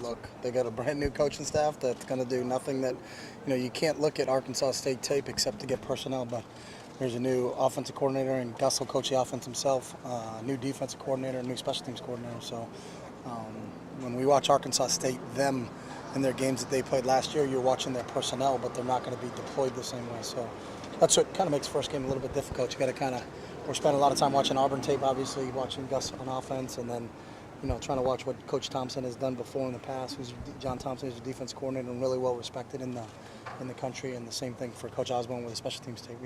look. They got a brand new coaching staff that's going to do nothing that, you can't look at Arkansas State tape except to get personnel. But there's a new offensive coordinator, and Gus will coach the offense himself. A new defensive coordinator, a new special teams coordinator. So when we watch Arkansas State, them in their games that they played last year, you're watching their personnel, but they're not going to be deployed the same way. So that's what kind of makes the first game a little bit difficult. You got to we're spending a lot of time watching Auburn tape, obviously, watching Gus on offense, and then trying to watch what Coach Thompson has done before in the past. John Thompson is a defense coordinator and really well respected in the country, and the same thing for Coach Osborne with the special teams tape.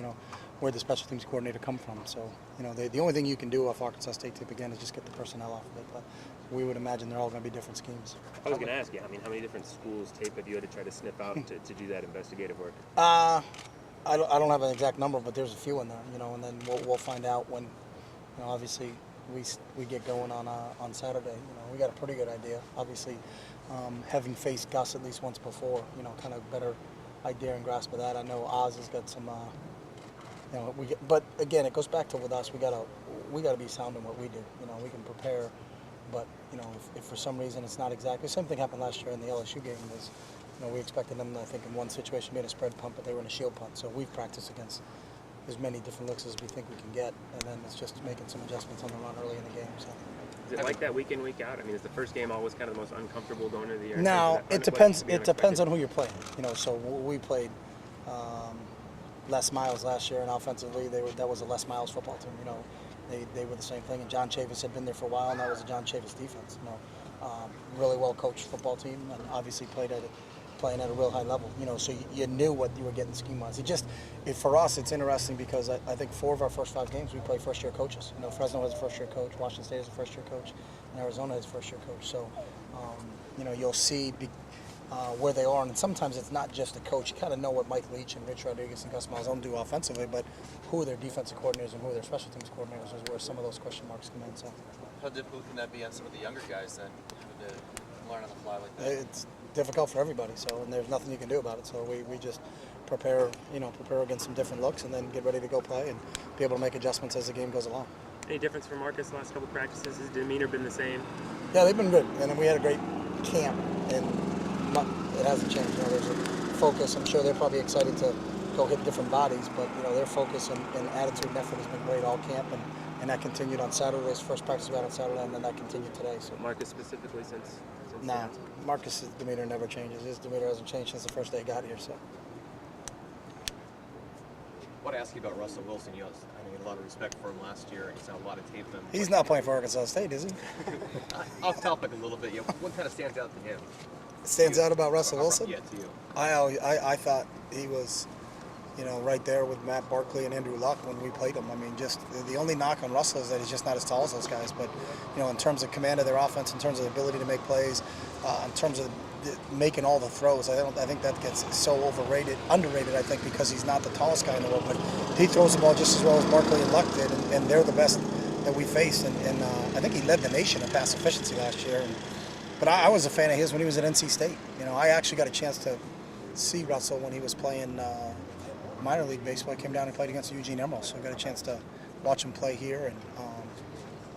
Where the special teams coordinator come from. So the only thing you can do off Arkansas State tape again is just get the personnel off of it. But we would imagine they're all going to be different schemes. I was going to ask you, how many different schools' tape have you had to try to snip out to do that investigative work? I don't have an exact number, but there's a few in there. And then we'll find out when. Obviously, we get going on Saturday. We got a pretty good idea. Obviously, having faced Gus at least once before, kind of better idea and grasp of that. I know Oz has got some. But again, it goes back to with us. We gotta be sound in what we do. We can prepare, but if for some reason it's not exactly. Same thing happened last year in the LSU game. Is we expected them, I think, in one situation made a spread punt, but they were in a shield punt. So we've practiced against as many different looks as we think we can get, and then it's just making some adjustments on the run early in the game. So. Is it like that week in, week out? Is the first game always kind of the most uncomfortable going into the year? No, it depends. It depends on who you're playing. So we played Les Miles last year, and offensively, that was a Les Miles football team. They were the same thing, and John Chavis had been there for a while, and that was a John Chavis defense. Really well coached football team, and obviously playing at a real high level. So you knew what you were getting scheme-wise. For us, it's interesting because I think 4 of our first 5 games we play first-year coaches. Fresno has a first-year coach, Washington State has a first-year coach, and Arizona has a first-year coach. So, you'll see where they are, and sometimes it's not just the coach. You kind of know what Mike Leach and Rich Rodriguez and Gus Malzahn do offensively, but who are their defensive coordinators and who are their special teams coordinators is where some of those question marks come in. So, how difficult can that be on some of the younger guys then, to learn on the fly like that? It's difficult for everybody. So, and there's nothing you can do about it. So we just prepare against some different looks, and then get ready to go play and be able to make adjustments as the game goes along. Any difference for Marcus the last couple practices? Has his demeanor been the same? Yeah, they've been good, and then we had a great camp, and it hasn't changed. There's a focus. I'm sure they're probably excited to go hit different bodies, but their focus and attitude and effort has been great all camp, and that continued on Saturday's first practice we had on Saturday, and then that continued today. So Marcus specifically since nah, Marcus's demeanor never changes. His demeanor hasn't changed since the first day he got here. So. I want to ask you about Russell Wilson. You had a lot of respect for him last year, and you saw a lot of tape of him. He's not playing for Arkansas State, is he? Off topic a little bit. What kind of stands out to him? Stands out about Russell Wilson? Yeah, to you. I thought he was, right there with Matt Barkley and Andrew Luck when we played him. Just the only knock on Russell is that he's just not as tall as those guys. But, in terms of command of their offense, in terms of the ability to make plays, in terms of making all the throws, I think that gets so underrated. I think because he's not the tallest guy in the world, but he throws the ball just as well as Barkley and Luck did, and they're the best that we faced. And I think he led the nation in pass efficiency last year. But I was a fan of his when he was at NC State. I actually got a chance to see Russell when he was playing minor league baseball. I came down and played against the Eugene Emeralds, so I got a chance to watch him play here.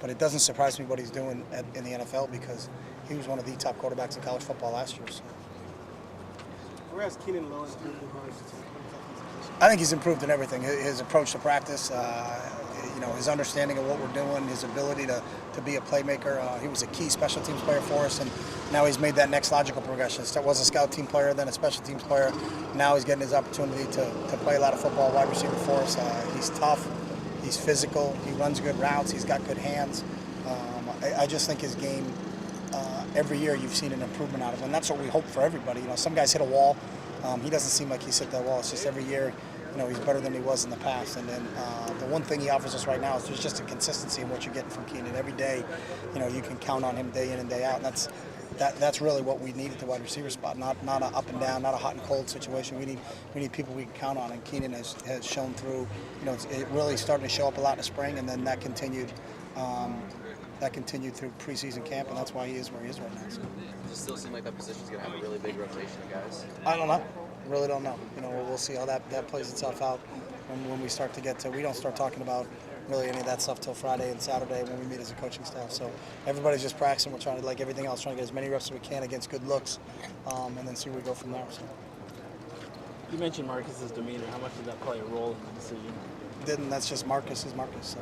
But it doesn't surprise me what he's doing in the NFL because he was one of the top quarterbacks in college football last year. So. Whereas Keenan Lowe improved the most? I think he's improved in everything. His approach to practice, his understanding of what we're doing, his ability to be a playmaker. He was a key special teams player for us, and now he's made that next logical progression. Was a scout team player, then a special teams player. Now he's getting his opportunity to play a lot of football, wide receiver for us. He's tough, he's physical, he runs good routes, he's got good hands. I just think his game, every year you've seen an improvement out of him, and that's what we hope for everybody. Some guys hit a wall. He doesn't seem like he's hit that wall. It's just every year, he's better than he was in the past. And then the one thing he offers us right now is there's just a consistency in what you're getting from Keenan. Every day, you can count on him day in and day out. And that's really what we need at the wide receiver spot. Not an up and down, not a hot and cold situation. We need people we can count on. And Keenan has shown through. It really started to show up a lot in the spring, and then that continued. That continued through preseason camp, and that's why he is where he is right now. So. Does it still seem like that position's going to have a really big rotation of guys? I don't know. Really don't know. We'll see how that plays itself out when we start to get to. We don't start talking about really any of that stuff till Friday and Saturday when we meet as a coaching staff. So everybody's just practicing. We're trying to, like everything else, trying to get as many reps as we can against good looks, and then see where we go from there. So. You mentioned Marcus's demeanor. How much did that play a role in the decision? Didn't. That's just Marcus is Marcus. So.